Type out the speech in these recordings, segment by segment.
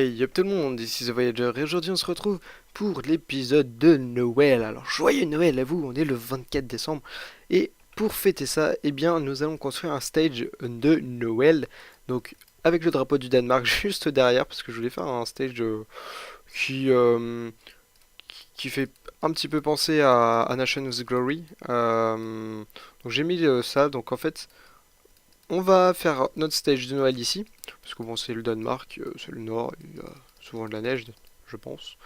Hey, yop tout le monde, ici The Voyager et aujourd'hui on se retrouve pour l'épisode de Noël. Alors joyeux Noël à vous, on est le 24 décembre et pour fêter ça, eh bien nous allons construire un stage de Noël. Donc avec le drapeau du Danemark juste derrière parce que je voulais faire un stage qui, euh, qui fait un petit peu penser à Nation of the Glory. Donc j'ai mis ça, donc en fait on va faire notre stage de Noël ici, parce que bon, c'est le Danemark, c'est le nord, il y a souvent de la neige, je pense.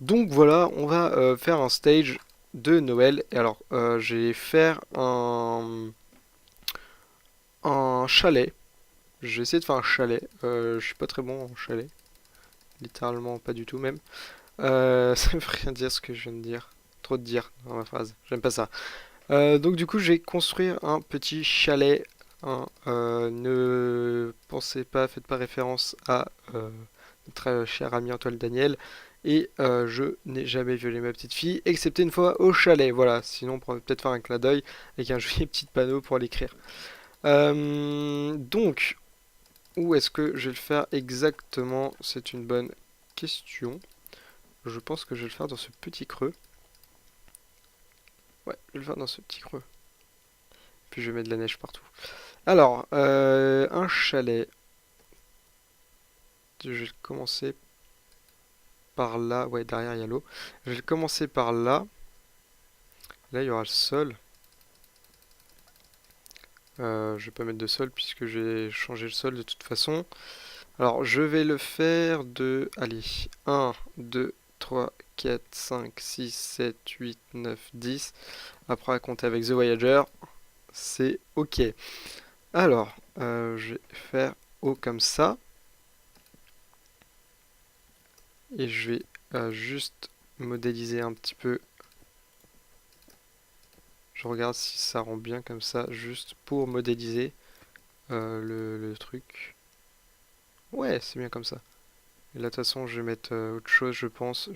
Donc voilà, on va faire un stage de Noël. Et alors, je vais faire un chalet. Je vais essayer de faire un chalet. Je suis pas très bon en chalet, littéralement pas du tout même. Ça veut rien dire ce que je viens de dire. Trop de dire dans ma phrase, j'aime pas ça. Donc du coup, je vais construire un petit chalet, hein. Ne pensez pas, faites pas référence à notre cher ami Antoine Daniel. Et je n'ai jamais violé ma petite fille, excepté une fois au chalet. Voilà, sinon on pourrait peut-être faire un clin d'œil avec un joli petit panneau pour l'écrire. Donc, où est-ce que je vais le faire exactement? C'est une bonne question. Je pense que je vais le faire dans ce petit creux. Ouais, je vais le faire dans ce petit creux. Puis je vais mettre de la neige partout. Alors, un chalet. Je vais commencer par là. Ouais, derrière il y a l'eau. Je vais commencer par là. Là, il y aura le sol. Je vais pas mettre de sol puisque j'ai changé le sol de toute façon. Alors, je vais le faire de... Allez, 1, 2, 3, 4, 5, 6, 7, 8, 9, 10. Après, à compter avec The Voyager, c'est OK. Alors, je vais faire haut comme ça. Et je vais juste modéliser un petit peu. Je regarde si ça rend bien comme ça, juste pour modéliser le truc. Ouais, c'est bien comme ça. Et là, de toute façon, je vais mettre autre chose, je pense.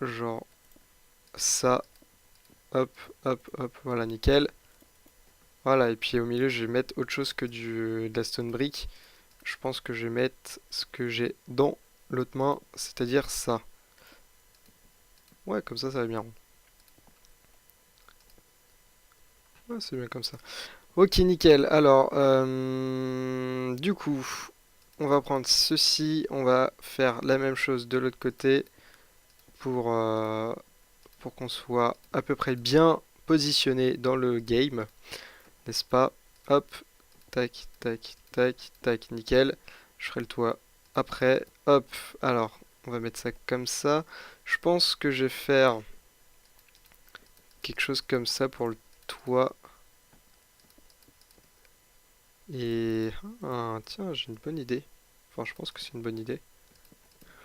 Genre ça. Hop, hop, hop. Voilà, nickel. Voilà, et puis au milieu, je vais mettre autre chose que de la stone brick. Je pense que je vais mettre ce que j'ai dans l'autre main, c'est-à-dire ça. Ouais, comme ça va bien rond. Ouais, c'est bien comme ça. Ok, nickel. Alors, du coup, on va prendre ceci, on va faire la même chose de l'autre côté pour, euh, pour qu'on soit à peu près bien positionné dans le game, n'est-ce pas? Hop, tac, tac, tac, tac, nickel. Je ferai le toit après. Hop, alors, on va mettre ça comme ça. Je pense que je vais faire quelque chose comme ça pour le toit. Et... Ah, tiens, j'ai une bonne idée. Enfin, je pense que c'est une bonne idée.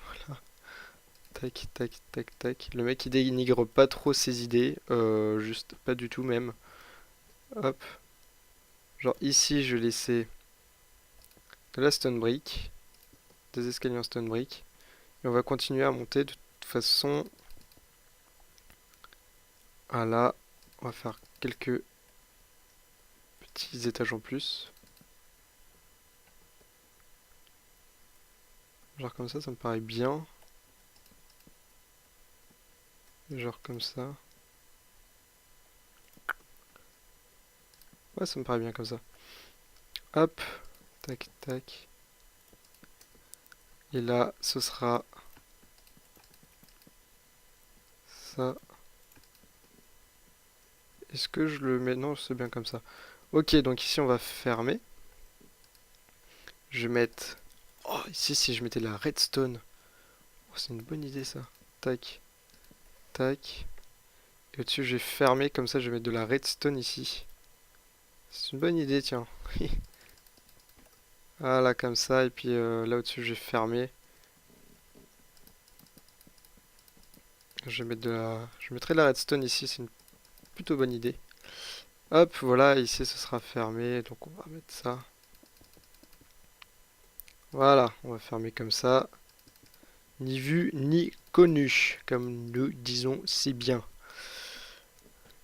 Voilà. Tac, tac, tac, tac. Le mec, il dénigre pas trop ses idées. Juste pas du tout même. Hop. Genre ici, je vais laisser de la stone brick. Des escaliers en stone brick. Et on va continuer à monter de toute façon. Voilà. On va faire quelques petits étages en plus. Genre comme ça me paraît bien. Genre comme ça. Ouais, ça me paraît bien comme ça. Hop. Tac, tac. Et là, ce sera ça. Est-ce que je le mets? Non, c'est bien comme ça. Ok, donc ici, on va fermer. Je vais mettre... Oh, ici, si je mettais la redstone. Oh, c'est une bonne idée, ça. Tac, tac. Et au-dessus, je vais fermer. Comme ça, je vais mettre de la redstone ici. C'est une bonne idée, tiens. Voilà, comme ça. Et puis là au-dessus, je vais fermer. Je vais mettre de la... Je mettrai de la redstone ici. C'est une plutôt bonne idée. Hop, voilà. Ici, ce sera fermé. Donc, on va mettre ça. Voilà, on va fermer comme ça. Ni vu, ni connu. Comme nous disons si bien.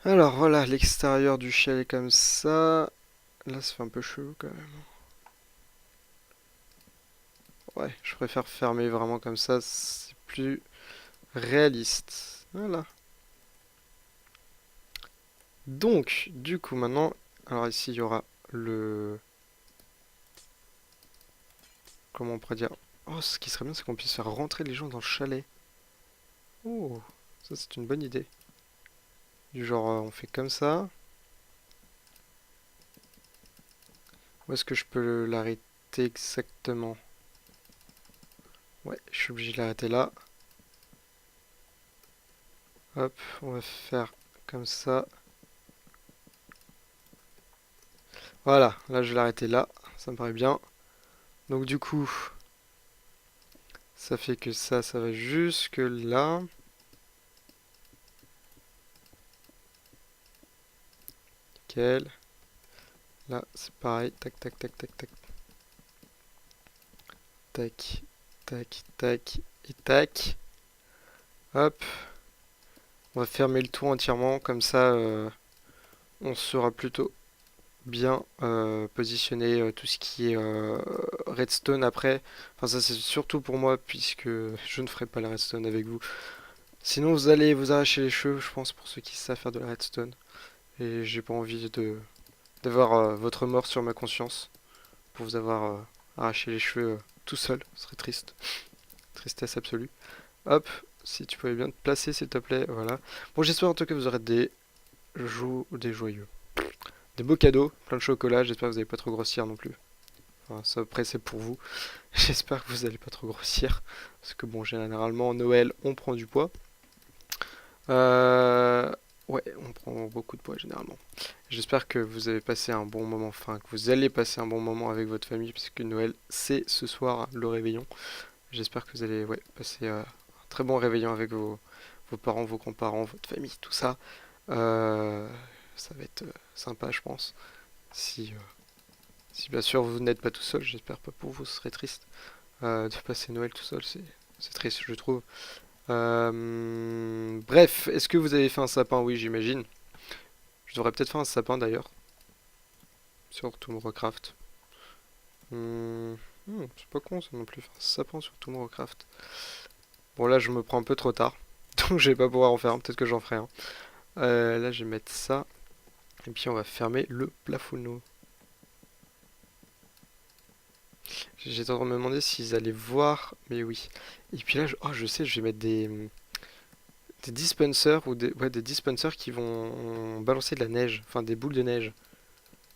Alors, voilà, l'extérieur du chalet comme ça. Là, ça fait un peu chelou quand même. Ouais, je préfère fermer vraiment comme ça, c'est plus réaliste. Voilà. Donc, du coup, maintenant, alors ici, il y aura le... Comment on pourrait dire? Oh, ce qui serait bien, c'est qu'on puisse faire rentrer les gens dans le chalet. Oh, ça c'est une bonne idée. Du genre, on fait comme ça. Où est-ce que je peux l'arrêter exactement? Ouais, je suis obligé de l'arrêter là. Hop, on va faire comme ça. Voilà, là je vais l'arrêter là. Ça me paraît bien. Donc du coup, ça fait que ça va jusque là. Nickel. Là, c'est pareil. Tac, tac, tac, tac, tac. Tac, tac, tac et tac. Hop. On va fermer le tout entièrement. Comme ça, on sera plutôt bien positionner tout ce qui est redstone après. Enfin ça c'est surtout pour moi puisque je ne ferai pas la redstone avec vous. Sinon vous allez vous arracher les cheveux je pense pour ceux qui savent faire de la redstone. Et j'ai pas envie de d'avoir votre mort sur ma conscience pour vous avoir arraché les cheveux tout seul. Ce serait triste. Tristesse absolue. Hop, si tu pouvais bien te placer s'il te plaît. Voilà. Bon j'espère en tout cas que vous aurez des joyeux. Des beaux cadeaux, plein de chocolat, j'espère que vous n'allez pas trop grossir non plus. Enfin, ça après c'est pour vous. J'espère que vous n'allez pas trop grossir. Parce que bon, généralement, Noël, on prend du poids. Euh... Ouais, on prend beaucoup de poids généralement. J'espère que vous avez passé un bon moment, enfin que vous allez passer un bon moment avec votre famille, puisque Noël, c'est ce soir, hein, le réveillon. J'espère que vous allez passer un très bon réveillon avec vos parents, vos grands-parents, votre famille, tout ça. Euh, Ça va être sympa, je pense. Si, si bien sûr vous n'êtes pas tout seul, j'espère pas pour vous, ce serait triste. De passer Noël tout seul, c'est triste, je trouve. Bref, est-ce que vous avez fait un sapin? Oui, j'imagine. Je devrais peut-être faire un sapin d'ailleurs, sur Tomorrowcraft. C'est pas con ça non plus, faire un sapin sur Tomorrowcraft. Bon, là, je me prends un peu trop tard, donc je vais pas pouvoir en faire un. Peut-être que j'en ferai un. Là, je vais mettre ça, et puis on va fermer le plafonneau. J'étais en train de me demander s'ils allaient voir, mais oui. Et puis là, oh, je sais, je vais mettre des dispensers ou ouais, des dispensers qui vont balancer de la neige, enfin des boules de neige.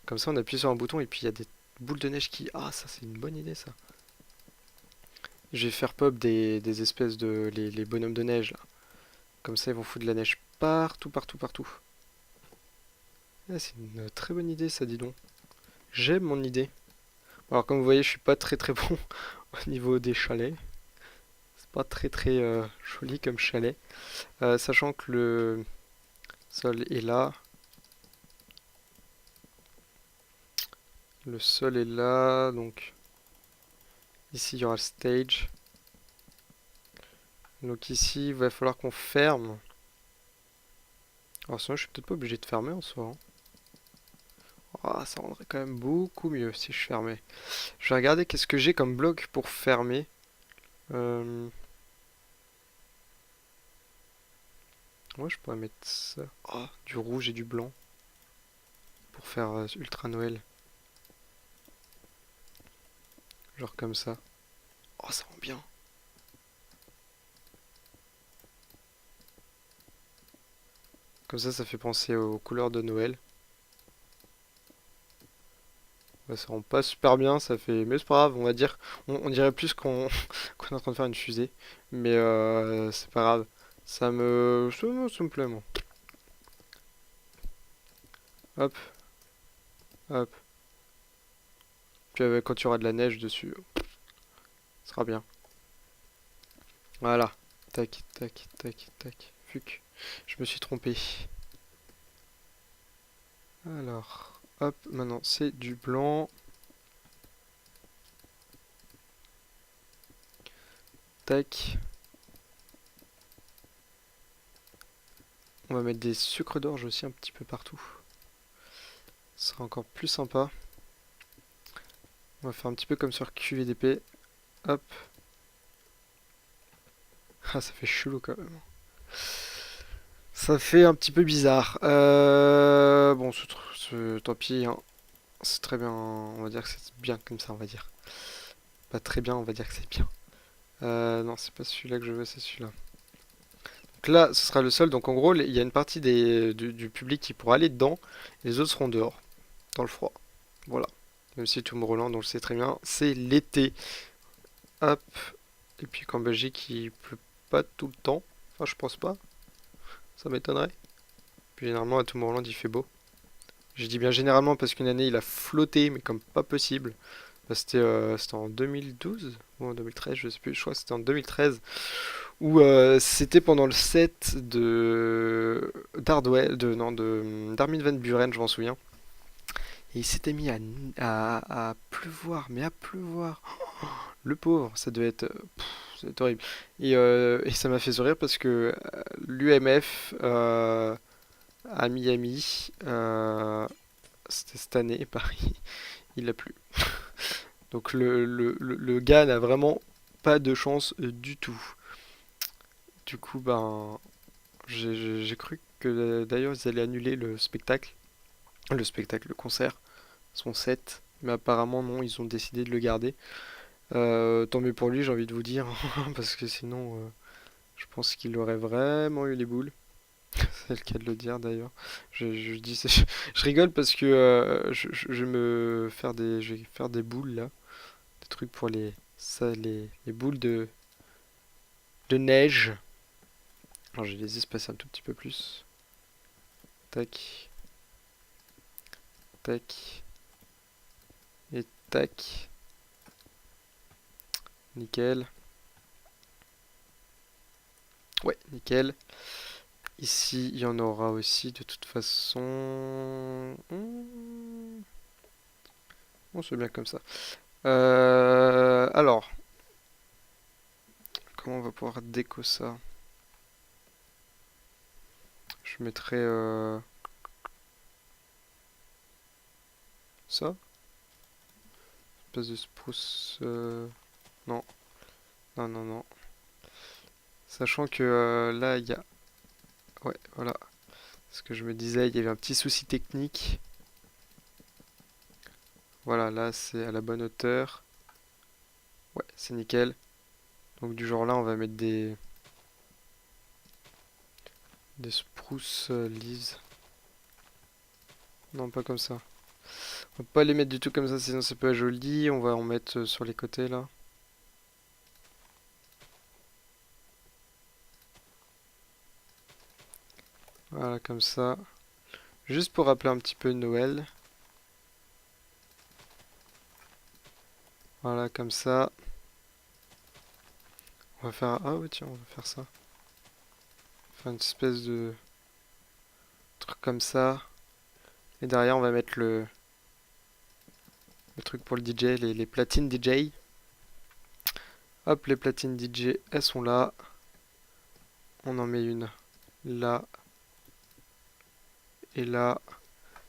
Comme ça, on appuie sur un bouton et puis il y a des boules de neige qui. Ah, ça, c'est une bonne idée, ça. Je vais faire pop des espèces de. Les bonhommes de neige, là. Comme ça, ils vont foutre de la neige partout, partout, partout. Ah, c'est une très bonne idée, ça, dis donc. J'aime mon idée. Alors, comme vous voyez, je suis pas très très bon au niveau des chalets. C'est pas très très joli comme chalet. Sachant que le sol est là. Le sol est là, donc ici il y aura le stage. Donc ici il va falloir qu'on ferme. Alors sinon je suis peut-être pas obligé de fermer en soi, hein. Ah, ça rendrait quand même beaucoup mieux si je fermais. Je vais regarder qu'est-ce que j'ai comme bloc pour fermer. Euh... Ouais, je pourrais mettre ça. Ah, du rouge et du blanc pour faire Ultra Noël. Genre comme ça. Oh, ça rend bien. Comme ça fait penser aux couleurs de Noël. Ouais, ça rend pas super bien, ça fait. Mais c'est pas grave, on va dire. On dirait plus qu'on qu'on est en train de faire une fusée. Mais c'est pas grave. Ça me plaît, moi. Hop, hop. Puis quand tu auras de la neige dessus, ce sera bien. Voilà. Tac, tac, tac, tac. Fuck. Je me suis trompé. Alors, hop, maintenant c'est du blanc. Tac. On va mettre des sucres d'orge aussi un petit peu partout. Ce sera encore plus sympa. On va faire un petit peu comme sur QVDP. Hop. Ah, ça fait chelou quand même. Ça fait un petit peu bizarre. Bon, tant pis, hein. C'est très bien. On va dire que c'est bien comme ça, on va dire. Pas très bien, on va dire que c'est bien. Non, c'est pas celui-là que je veux, c'est celui-là. Donc là, ce sera le seul. Donc en gros, il y a une partie du public qui pourra aller dedans. Et les autres seront dehors, dans le froid. Voilà. Même si Tomorrowland, on le sait très bien, c'est l'été. Hop. Et puis qu'en Belgique, il pleut pas tout le temps. Enfin, je pense pas. Ça m'étonnerait. Puis généralement, à Tomorrowland, il fait beau. Je dis bien généralement parce qu'une année, il a flotté, mais comme pas possible. Bah, c'était en 2012 ou en 2013, je sais plus. Je crois que c'était en 2013. Où c'était pendant le set de d'Hardwell, non, d'Armin van Buren, je m'en souviens. Et il s'était mis à pleuvoir, mais à pleuvoir. Le pauvre, ça devait être, ça devait être horrible. Et ça m'a fait sourire parce que l'UMF à Miami, c'était cette année, pareil, il a plu. Donc le gars n'a vraiment pas de chance du tout. Du coup, ben, j'ai cru que d'ailleurs ils allaient annuler le concert, son set, mais apparemment non, ils ont décidé de le garder. Tant mieux pour lui, j'ai envie de vous dire, parce que sinon, je pense qu'il aurait vraiment eu les boules. C'est le cas de le dire d'ailleurs. Je dis, je rigole parce que je vais je vais faire des boules là, des trucs pour les boules de neige. Alors je vais les espacer un tout petit peu plus. Tac, tac, et tac. Nickel. Ouais, nickel. Ici, il y en aura aussi de toute façon. Bon, c'est bien comme ça. Alors, comment on va pouvoir déco ça? Je mettrai ça. Espèce de spruce. Non, non, non, non. Sachant que là, il y a. Ouais, voilà. Ce que je me disais, il y avait un petit souci technique. Voilà, là, c'est à la bonne hauteur. Ouais, c'est nickel. Donc, du genre là, on va mettre des spruce leaves. Non, pas comme ça. On va pas les mettre du tout comme ça, sinon c'est pas joli. On va en mettre sur les côtés là. Voilà, comme ça. Juste pour rappeler un petit peu Noël. Voilà, comme ça. On va faire... Ah ouais, tiens, on va faire ça. Faire une espèce de truc comme ça. Et derrière, on va mettre le truc pour le DJ, les platines DJ. Hop, les platines DJ, elles sont là. On en met une là et là.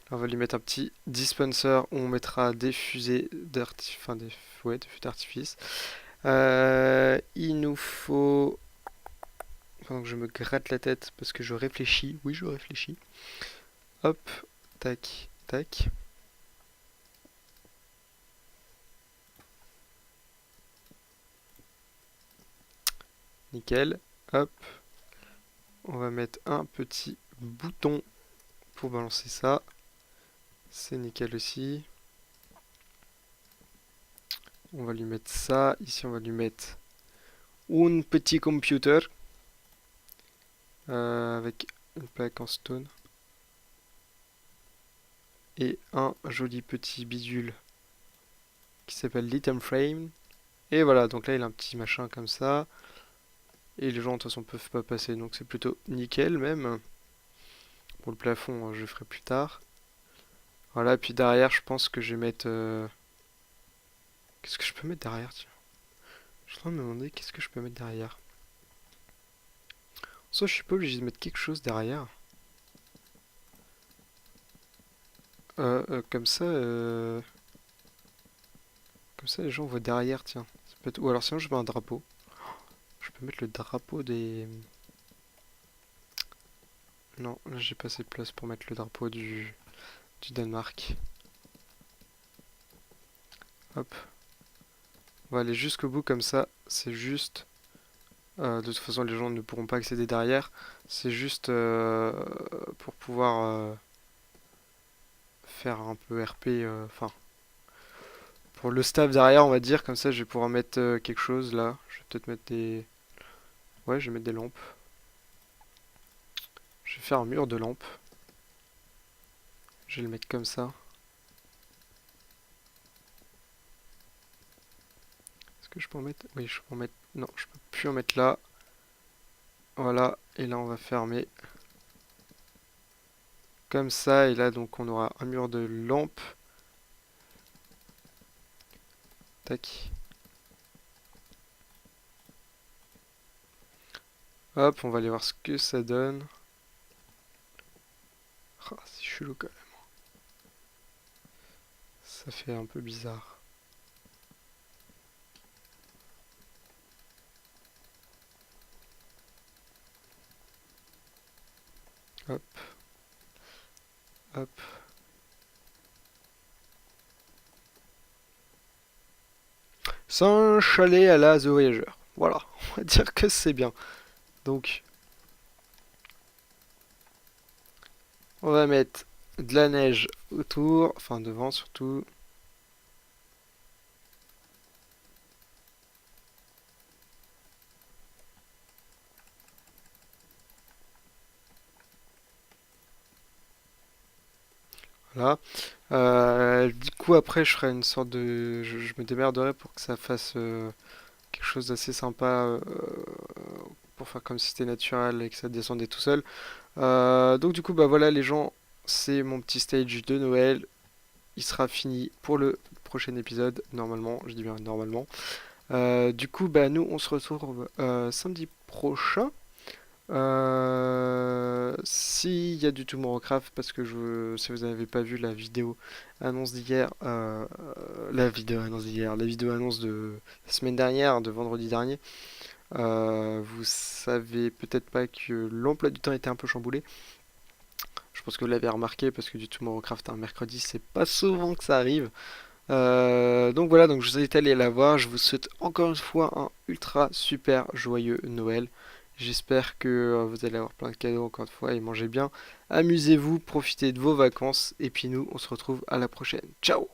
On va lui mettre un petit dispenser où on mettra des fusées d'artifice. Enfin, ouais, des feux d'artifice. Il nous faut. Pendant que je me gratte la tête parce que je réfléchis. Oui, je réfléchis. Hop, tac, tac. Nickel. Hop. On va mettre un petit bouton pour balancer ça. C'est nickel aussi. On va lui mettre ça. Ici, on va lui mettre un petit computer avec une plaque en stone. Et un joli petit bidule qui s'appelle l'item frame. Et voilà, donc là il a un petit machin comme ça. Et les gens de toute façon peuvent pas passer, donc c'est plutôt nickel même. Pour le plafond, je le ferai plus tard. Voilà, et puis derrière, je pense que je vais mettre. Qu'est-ce que je peux mettre derrière, tiens? Je suis en train de me demander qu'est-ce que je peux mettre derrière. Soit je suis pas obligé de mettre quelque chose derrière. Comme ça. Comme ça, les gens voient derrière, tiens. C'est Ou alors sinon je mets un drapeau. Je peux mettre le drapeau des... Non, là j'ai pas assez de place pour mettre le drapeau du Danemark. Hop. On va aller jusqu'au bout comme ça. C'est juste... de toute façon les gens ne pourront pas accéder derrière. C'est juste pour pouvoir faire un peu RP. Enfin, pour le staff derrière on va dire. Comme ça je vais pouvoir mettre quelque chose là. Je vais peut-être mettre des... Ouais, je vais mettre des lampes. Je vais faire un mur de lampes. Je vais le mettre comme ça. Est-ce que je peux en mettre? Oui, je peux en mettre... Non, je peux plus en mettre là. Voilà, et là on va fermer. Comme ça, et là donc on aura un mur de lampes. Tac. Hop, on va aller voir ce que ça donne. Ah, c'est chelou quand même. Ça fait un peu bizarre. Hop. Hop. C'est un chalet à la The Voyager. Voilà, on va dire que c'est bien. Donc, on va mettre de la neige autour, enfin devant surtout. Voilà. Du coup, après, je ferai une sorte de... Je me démerderai pour que ça fasse quelque chose d'assez sympa pour faire comme si c'était naturel et que ça descendait tout seul. Donc du coup, bah voilà les gens, c'est mon petit stage de Noël. Il sera fini pour le prochain épisode, normalement, je dis bien normalement. Du coup, bah nous, on se retrouve samedi prochain. S'il y a du Tomorrowcraft, parce que si vous n'avez pas vu la vidéo annonce d'hier, la vidéo annonce de la semaine dernière, de vendredi dernier, vous savez peut-être pas que l'emploi du temps était un peu chamboulé. Je pense que vous l'avez remarqué parce que du Tomorrowcraft un mercredi, c'est pas souvent que ça arrive. Donc voilà, donc je vous invite à aller la voir. Je vous souhaite encore une fois un ultra super joyeux Noël. J'espère que vous allez avoir plein de cadeaux encore une fois et mangez bien. Amusez-vous, profitez de vos vacances et puis nous on se retrouve à la prochaine. Ciao!